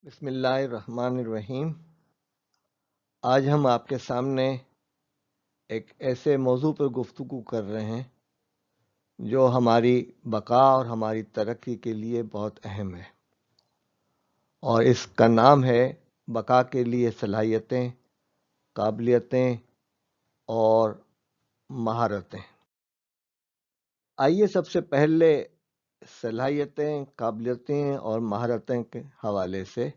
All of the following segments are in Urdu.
بسم اللہ الرحمن الرحیم۔ آج ہم آپ کے سامنے ایک ایسے موضوع پر گفتگو کر رہے ہیں جو ہماری بقا اور ہماری ترقی کے لیے بہت اہم ہے، اور اس کا نام ہے بقا کے لیے صلاحیتیں، قابلیتیں اور مہارتیں۔ آئیے سب سے پہلے صلاحیتیں، قابلیتیں اور مہارتیں کے حوالے سے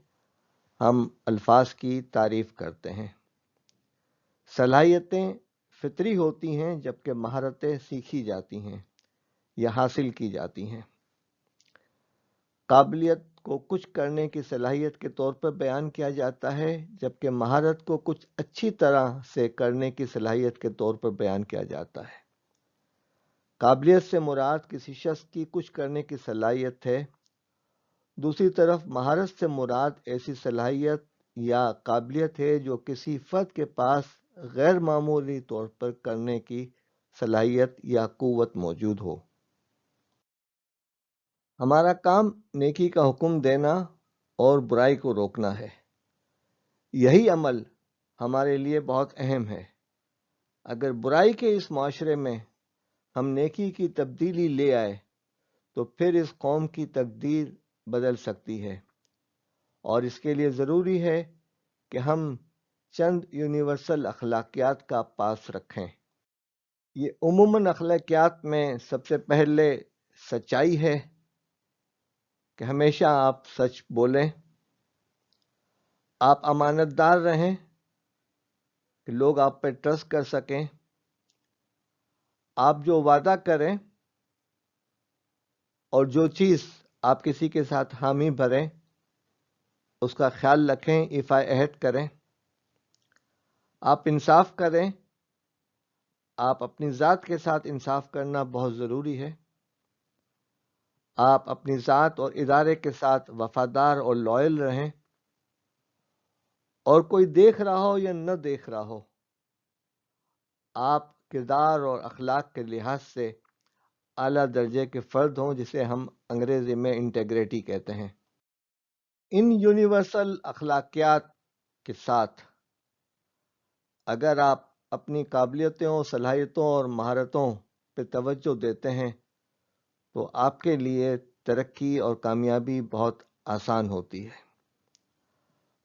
ہم الفاظ کی تعریف کرتے ہیں۔ صلاحیتیں فطری ہوتی ہیں، جبکہ مہارتیں سیکھی جاتی ہیں یا حاصل کی جاتی ہیں۔ قابلیت کو کچھ کرنے کی صلاحیت کے طور پر بیان کیا جاتا ہے، جبکہ مہارت کو کچھ اچھی طرح سے کرنے کی صلاحیت کے طور پر بیان کیا جاتا ہے۔ قابلیت سے مراد کسی شخص کی کچھ کرنے کی صلاحیت ہے، دوسری طرف مہارت سے مراد ایسی صلاحیت یا قابلیت ہے جو کسی فرد کے پاس غیر معمولی طور پر کرنے کی صلاحیت یا قوت موجود ہو۔ ہمارا کام نیکی کا حکم دینا اور برائی کو روکنا ہے۔ یہی عمل ہمارے لیے بہت اہم ہے۔ اگر برائی کے اس معاشرے میں ہم نیکی کی تبدیلی لے آئے تو پھر اس قوم کی تقدیر بدل سکتی ہے، اور اس کے لیے ضروری ہے کہ ہم چند یونیورسل اخلاقیات کا پاس رکھیں۔ یہ عموماً اخلاقیات میں سب سے پہلے سچائی ہے، کہ ہمیشہ آپ سچ بولیں، آپ امانت دار رہیں کہ لوگ آپ پر ٹرسٹ کر سکیں، آپ جو وعدہ کریں اور جو چیز آپ کسی کے ساتھ حامی بھریں اس کا خیال رکھیں، ایفائے عہد کریں، آپ انصاف کریں۔ آپ اپنی ذات کے ساتھ انصاف کرنا بہت ضروری ہے۔ آپ اپنی ذات اور ادارے کے ساتھ وفادار اور لائل رہیں، اور کوئی دیکھ رہا ہو یا نہ دیکھ رہا ہو، آپ کردار اور اخلاق کے لحاظ سے اعلیٰ درجے کے فرد ہوں، جسے ہم انگریزی میں انٹیگریٹی کہتے ہیں۔ ان یونیورسل اخلاقیات کے ساتھ اگر آپ اپنی قابلیتوں، صلاحیتوں اور مہارتوں پہ توجہ دیتے ہیں تو آپ کے لیے ترقی اور کامیابی بہت آسان ہوتی ہے۔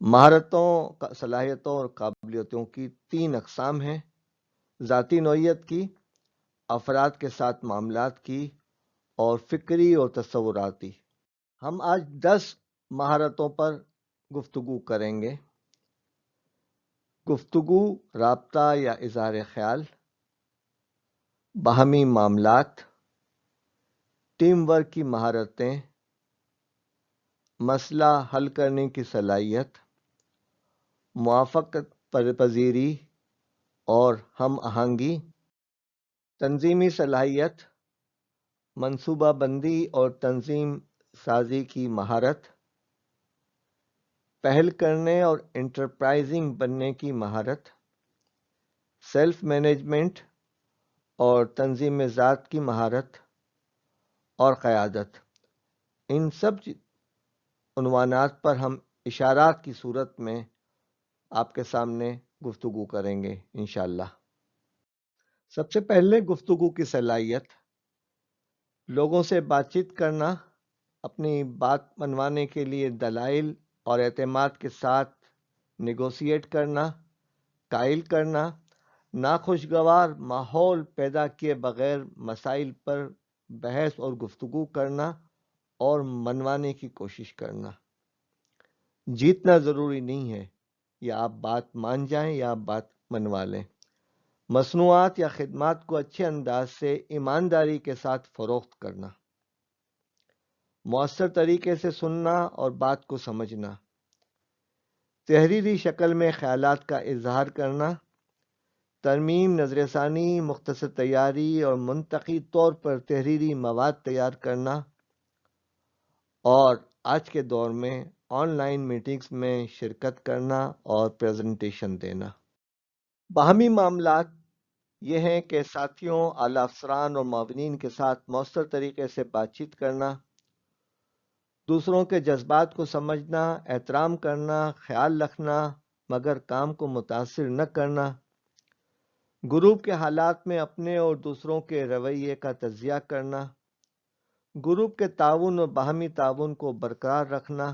مہارتوں، صلاحیتوں اور قابلیتوں کی تین اقسام ہیں: ذاتی نوعیت کی، افراد کے ساتھ معاملات کی، اور فکری اور تصوراتی۔ ہم آج 10 مہارتوں پر گفتگو کریں گے۔ گفتگو، رابطہ یا اظہار خیال، باہمی معاملات، ٹیم ورک کی مہارتیں، مسئلہ حل کرنے کی صلاحیت، موافقت پذیری اور ہم آہنگی، تنظیمی صلاحیت، منصوبہ بندی اور تنظیم سازی کی مہارت، پہل کرنے اور انٹرپرائزنگ بننے کی مہارت، سیلف مینجمنٹ اور تنظیم ذات کی مہارت، اور قیادت۔ ان سب عنوانات پر ہم اشارات کی صورت میں آپ کے سامنے گفتگو کریں گے انشاءاللہ۔ سب سے پہلے گفتگو کی صلاحیت، لوگوں سے بات چیت کرنا، اپنی بات منوانے کے لیے دلائل اور اعتماد کے ساتھ نیگوشیٹ کرنا، قائل کرنا، ناخوشگوار ماحول پیدا کیے بغیر مسائل پر بحث اور گفتگو کرنا اور منوانے کی کوشش کرنا۔ جیتنا ضروری نہیں ہے، یا آپ بات مان جائیں یا آپ بات منوا لیں۔ مصنوعات یا خدمات کو اچھے انداز سے ایمانداری کے ساتھ فروخت کرنا، مؤثر طریقے سے سننا اور بات کو سمجھنا، تحریری شکل میں خیالات کا اظہار کرنا، ترمیم، نظر ثانی، مختصر تیاری اور منطقی طور پر تحریری مواد تیار کرنا، اور آج کے دور میں آن لائن میٹنگز میں شرکت کرنا اور پریزنٹیشن دینا۔ باہمی معاملات یہ ہیں کہ ساتھیوں، اعلی افسران اور معاونین کے ساتھ مؤثر طریقے سے بات چیت کرنا، دوسروں کے جذبات کو سمجھنا، احترام کرنا، خیال رکھنا مگر کام کو متاثر نہ کرنا، گروپ کے حالات میں اپنے اور دوسروں کے رویے کا تجزیہ کرنا، گروپ کے تعاون اور باہمی تعاون کو برقرار رکھنا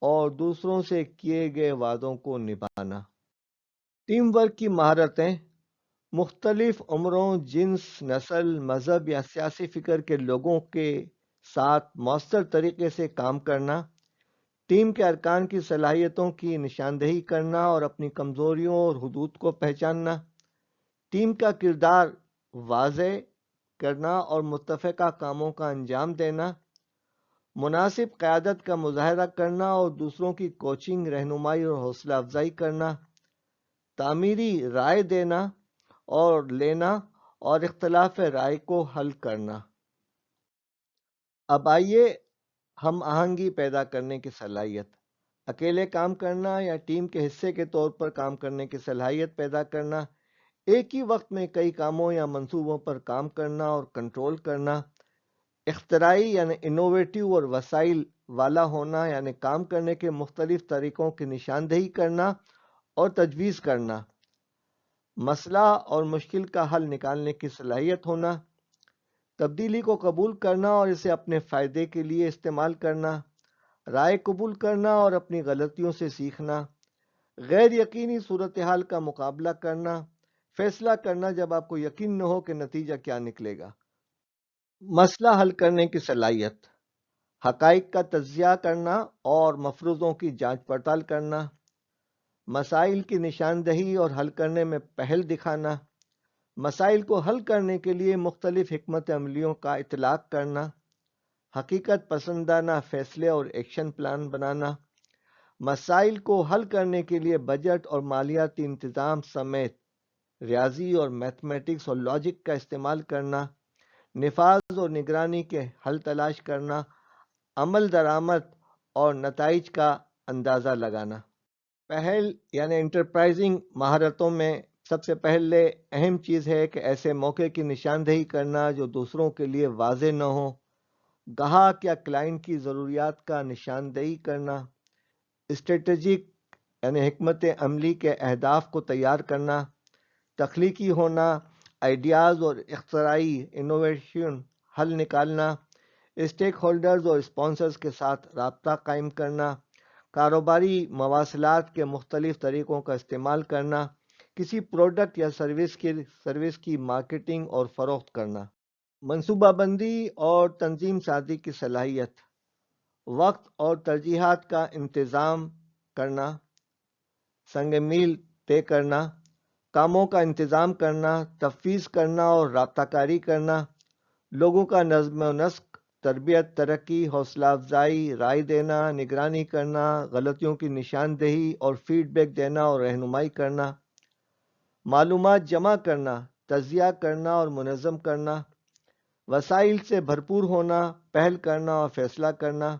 اور دوسروں سے کیے گئے وعدوں کو نبھانا۔ ٹیم ورک کی مہارتیں مختلف عمروں، جنس، نسل، مذہب یا سیاسی فکر کے لوگوں کے ساتھ مؤثر طریقے سے کام کرنا، ٹیم کے ارکان کی صلاحیتوں کی نشاندہی کرنا اور اپنی کمزوریوں اور حدود کو پہچاننا، ٹیم کا کردار واضح کرنا اور متفقہ کاموں کا انجام دینا، مناسب قیادت کا مظاہرہ کرنا اور دوسروں کی کوچنگ، رہنمائی اور حوصلہ افزائی کرنا، تعمیری رائے دینا اور لینا اور اختلاف رائے کو حل کرنا۔ اب آئیے ہم آہنگی پیدا کرنے کی صلاحیت، اکیلے کام کرنا یا ٹیم کے حصے کے طور پر کام کرنے کی صلاحیت پیدا کرنا، ایک ہی وقت میں کئی کاموں یا منصوبوں پر کام کرنا اور کنٹرول کرنا، اختراعی یعنی انوویٹو اور وسائل والا ہونا یعنی کام کرنے کے مختلف طریقوں کی نشاندہی کرنا اور تجویز کرنا، مسئلہ اور مشکل کا حل نکالنے کی صلاحیت ہونا، تبدیلی کو قبول کرنا اور اسے اپنے فائدے کے لیے استعمال کرنا، رائے قبول کرنا اور اپنی غلطیوں سے سیکھنا، غیر یقینی صورتحال کا مقابلہ کرنا، فیصلہ کرنا جب آپ کو یقین نہ ہو کہ نتیجہ کیا نکلے گا، مسئلہ حل کرنے کی صلاحیت، حقائق کا تجزیہ کرنا اور مفروضوں کی جانچ پڑتال کرنا، مسائل کی نشاندہی اور حل کرنے میں پہل دکھانا، مسائل کو حل کرنے کے لیے مختلف حکمت عملیوں کا اطلاق کرنا، حقیقت پسندانہ فیصلے اور ایکشن پلان بنانا، مسائل کو حل کرنے کے لیے بجٹ اور مالیاتی انتظام سمیت ریاضی اور میتھمیٹکس اور لاجک کا استعمال کرنا، نفاذ اور نگرانی کے حل تلاش کرنا، عمل درآمد اور نتائج کا اندازہ لگانا۔ پہل یعنی انٹرپرائزنگ مہارتوں میں سب سے پہلے اہم چیز ہے کہ ایسے موقع کی نشاندہی کرنا جو دوسروں کے لیے واضح نہ ہو، گاہک یا کلائنٹ کی ضروریات کا نشاندہی کرنا، اسٹریٹجک یعنی حکمت عملی کے اہداف کو تیار کرنا، تخلیقی ہونا، آئیڈیاز اور اختراعی انوویشن حل نکالنا، اسٹیک ہولڈرز اور اسپانسرز کے ساتھ رابطہ قائم کرنا، کاروباری مواصلات کے مختلف طریقوں کا استعمال کرنا، کسی پروڈکٹ یا سروس کی مارکیٹنگ اور فروخت کرنا، منصوبہ بندی اور تنظیم سازی کی صلاحیت، وقت اور ترجیحات کا انتظام کرنا، سنگ میل طے کرنا، کاموں کا انتظام کرنا، تفویض کرنا اور رابطہ کاری کرنا، لوگوں کا نظم و نسق، تربیت، ترقی، حوصلہ افزائی، رائے دینا، نگرانی کرنا، غلطیوں کی نشاندہی اور فیڈ بیک دینا اور رہنمائی کرنا، معلومات جمع کرنا، تجزیہ کرنا اور منظم کرنا، وسائل سے بھرپور ہونا، پہل کرنا اور فیصلہ کرنا،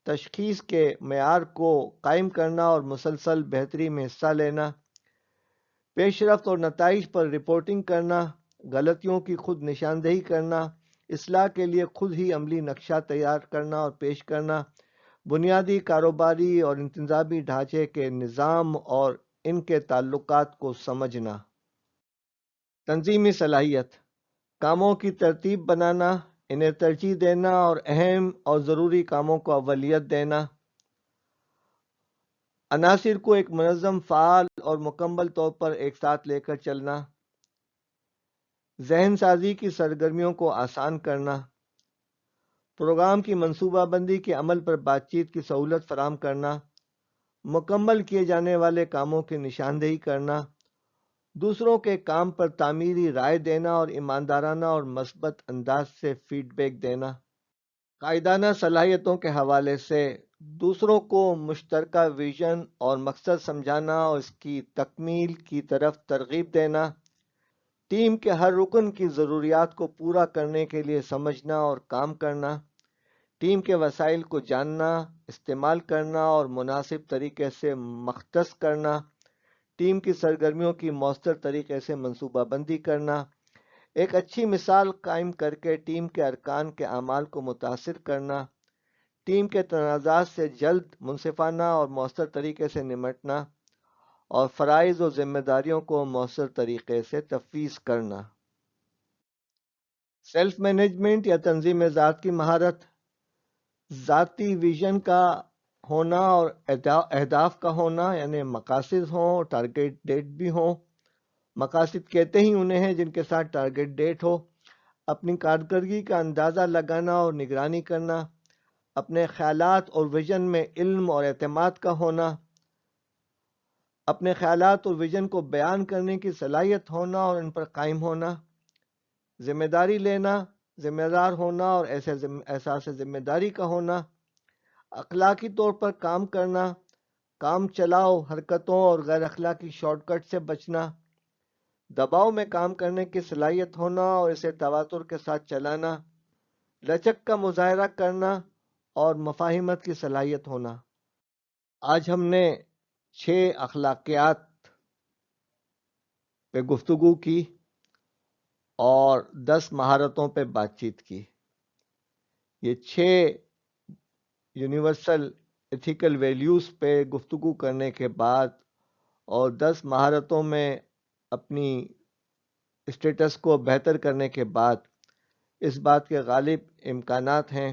تشخیص کے معیار کو قائم کرنا اور مسلسل بہتری میں حصہ لینا، پیش رفت اور نتائج پر رپورٹنگ کرنا، غلطیوں کی خود نشاندہی کرنا، اصلاح کے لیے خود ہی عملی نقشہ تیار کرنا اور پیش کرنا، بنیادی کاروباری اور انتظامی ڈھانچے کے نظام اور ان کے تعلقات کو سمجھنا۔ تنظیمی صلاحیت، کاموں کی ترتیب بنانا، انہیں ترجیح دینا اور اہم اور ضروری کاموں کو اولویت دینا، عناصر کو ایک منظم، فعال اور مکمل طور پر ایک ساتھ لے کر چلنا، ذہن سازی کی سرگرمیوں کو آسان کرنا، پروگرام کی منصوبہ بندی کے عمل پر بات چیت کی سہولت فراہم کرنا، مکمل کیے جانے والے کاموں کی نشاندہی کرنا، دوسروں کے کام پر تعمیری رائے دینا اور ایماندارانہ اور مثبت انداز سے فیڈ بیک دینا، قائدانہ صلاحیتوں کے حوالے سے دوسروں کو مشترکہ ویژن اور مقصد سمجھانا اور اس کی تکمیل کی طرف ترغیب دینا، ٹیم کے ہر رکن کی ضروریات کو پورا کرنے کے لیے سمجھنا اور کام کرنا، ٹیم کے وسائل کو جاننا، استعمال کرنا اور مناسب طریقے سے مختص کرنا، ٹیم کی سرگرمیوں کی مؤثر طریقے سے منصوبہ بندی کرنا، ایک اچھی مثال قائم کر کے ٹیم کے ارکان کے اعمال کو متاثر کرنا، ٹیم کے تنازعات سے جلد، منصفانہ اور مؤثر طریقے سے نمٹنا، اور فرائض و ذمہ داریوں کو مؤثر طریقے سے تفویض کرنا۔ سیلف مینجمنٹ یا تنظیم ذات کی مہارت، ذاتی ویژن کا ہونا اور اہداف کا ہونا، یعنی مقاصد ہوں، ٹارگیٹ ڈیٹ بھی ہوں۔ مقاصد کہتے ہی انہیں ہیں جن کے ساتھ ٹارگیٹ ڈیٹ ہو۔ اپنی کارکردگی کا اندازہ لگانا اور نگرانی کرنا، اپنے خیالات اور ویژن میں علم اور اعتماد کا ہونا، اپنے خیالات اور ویژن کو بیان کرنے کی صلاحیت ہونا اور ان پر قائم ہونا، ذمہ داری لینا، ذمہ دار ہونا اور احساس ذمہ داری کا ہونا، اخلاقی طور پر کام کرنا، کام چلاؤ حرکتوں اور غیر اخلاقی شارٹ کٹ سے بچنا، دباؤ میں کام کرنے کی صلاحیت ہونا اور اسے تواتر کے ساتھ چلانا، لچک کا مظاہرہ کرنا اور مفاہمت کی صلاحیت ہونا۔ آج ہم نے 6 اخلاقیات پہ گفتگو کی اور 10 مہارتوں پہ بات چیت کی۔ یہ 6 یونیورسل ایتھیکل ویلیوز پہ گفتگو کرنے کے بعد اور 10 مہارتوں میں اپنی اسٹیٹس کو بہتر کرنے کے بعد اس بات کے غالب امکانات ہیں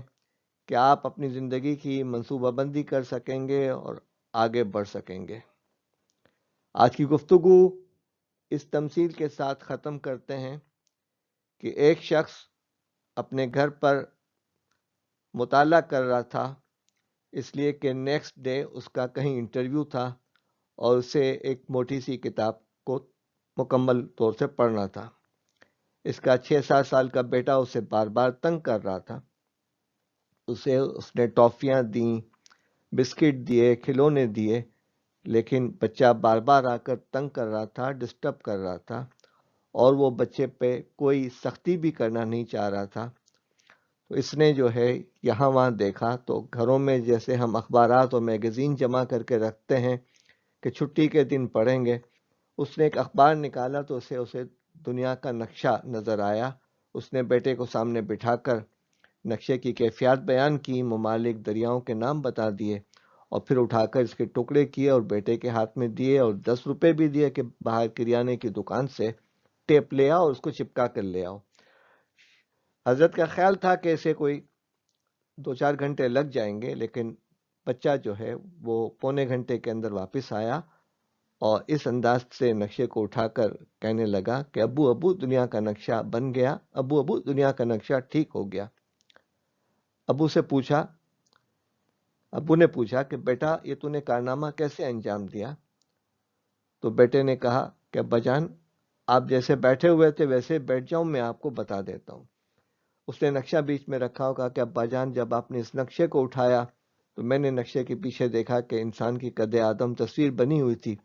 کہ آپ اپنی زندگی کی منصوبہ بندی کر سکیں گے اور آگے بڑھ سکیں گے۔ آج کی گفتگو اس تمثیل کے ساتھ ختم کرتے ہیں کہ ایک شخص اپنے گھر پر مطالعہ کر رہا تھا، اس لیے کہ نیکسٹ ڈے اس کا کہیں انٹرویو تھا اور اسے ایک موٹی سی کتاب کو مکمل طور سے پڑھنا تھا۔ اس کا 6-7 سال کا بیٹا اسے بار بار تنگ کر رہا تھا۔ اسے اس نے ٹافیاں دیں، بسکٹ دیے، کھلونے دیے، لیکن بچہ بار بار آ کر تنگ کر رہا تھا، ڈسٹرب کر رہا تھا، اور وہ بچے پہ کوئی سختی بھی کرنا نہیں چاہ رہا تھا۔ تو اس نے جو ہے یہاں وہاں دیکھا تو گھروں میں جیسے ہم اخبارات اور میگزین جمع کر کے رکھتے ہیں کہ چھٹی کے دن پڑھیں گے، اس نے ایک اخبار نکالا تو اسے دنیا کا نقشہ نظر آیا۔ اس نے بیٹے کو سامنے بٹھا کر نقشے کی کیفیات بیان کی، ممالک، دریاؤں کے نام بتا دیے، اور پھر اٹھا کر اس کے ٹکڑے کیے اور بیٹے کے ہاتھ میں دیے، اور 10 روپے بھی دیے کہ باہر کریانے کی دکان سے ٹیپ لے آؤ اور اس کو چپکا کر لے آؤ۔ حضرت کا خیال تھا کہ اسے کوئی 2-4 گھنٹے لگ جائیں گے، لیکن بچہ جو ہے وہ پونے گھنٹے کے اندر واپس آیا اور اس انداز سے نقشے کو اٹھا کر کہنے لگا کہ ابو دنیا کا نقشہ بن گیا، ابو دنیا کا نقشہ ٹھیک ہو گیا۔ ابو نے پوچھا کہ بیٹا یہ تو نے کارنامہ کیسے انجام دیا؟ تو بیٹے نے کہا کہ ابا جان آپ جیسے بیٹھے ہوئے تھے ویسے بیٹھ جاؤں، میں آپ کو بتا دیتا ہوں۔ اس نے نقشہ بیچ میں رکھا ہوگا کہ ابا جان جب آپ نے اس نقشے کو اٹھایا تو میں نے نقشے کے پیچھے دیکھا کہ انسان کی قد آدم تصویر بنی ہوئی تھی،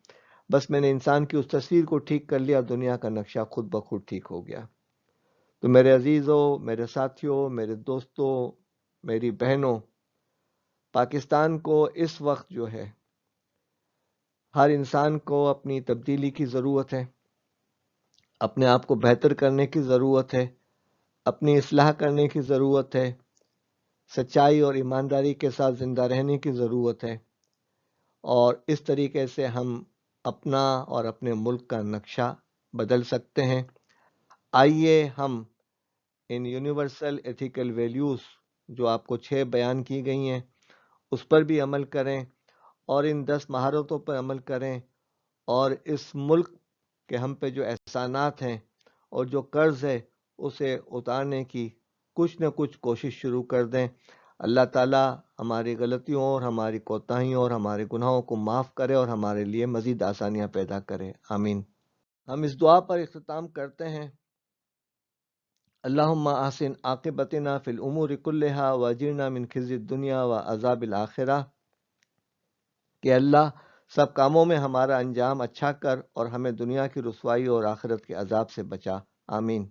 بس میں نے انسان کی اس تصویر کو ٹھیک کر لیا، دنیا کا نقشہ خود بخود ٹھیک ہو گیا۔ تو میرے عزیزوں، میرے ساتھیوں، میرے دوستوں، میری بہنوں، پاکستان کو اس وقت جو ہے ہر انسان کو اپنی تبدیلی کی ضرورت ہے، اپنے آپ کو بہتر کرنے کی ضرورت ہے، اپنی اصلاح کرنے کی ضرورت ہے، سچائی اور ایمانداری کے ساتھ زندہ رہنے کی ضرورت ہے، اور اس طریقے سے ہم اپنا اور اپنے ملک کا نقشہ بدل سکتے ہیں۔ آئیے ہم ان یونیورسل ایتھیکل ویلیوز جو آپ کو 6 بیان کی گئی ہیں اس پر بھی عمل کریں اور ان 10 مہارتوں پر عمل کریں، اور اس ملک کے ہم پہ جو احسانات ہیں اور جو قرض ہے اسے اتارنے کی کچھ نہ کچھ کوشش شروع کر دیں۔ اللہ تعالیٰ ہماری غلطیوں اور ہماری کوتاہیوں اور ہمارے گناہوں کو معاف کرے اور ہمارے لیے مزید آسانیاں پیدا کرے، آمین۔ ہم اس دعا پر اختتام کرتے ہیں، اللہم احسن عاقبتنا فی الامور کلہا واجرنا من خزی الدنیا وعذاب الآخرہ، کہ اللہ سب کاموں میں ہمارا انجام اچھا کر اور ہمیں دنیا کی رسوائی اور آخرت کے عذاب سے بچا، آمین۔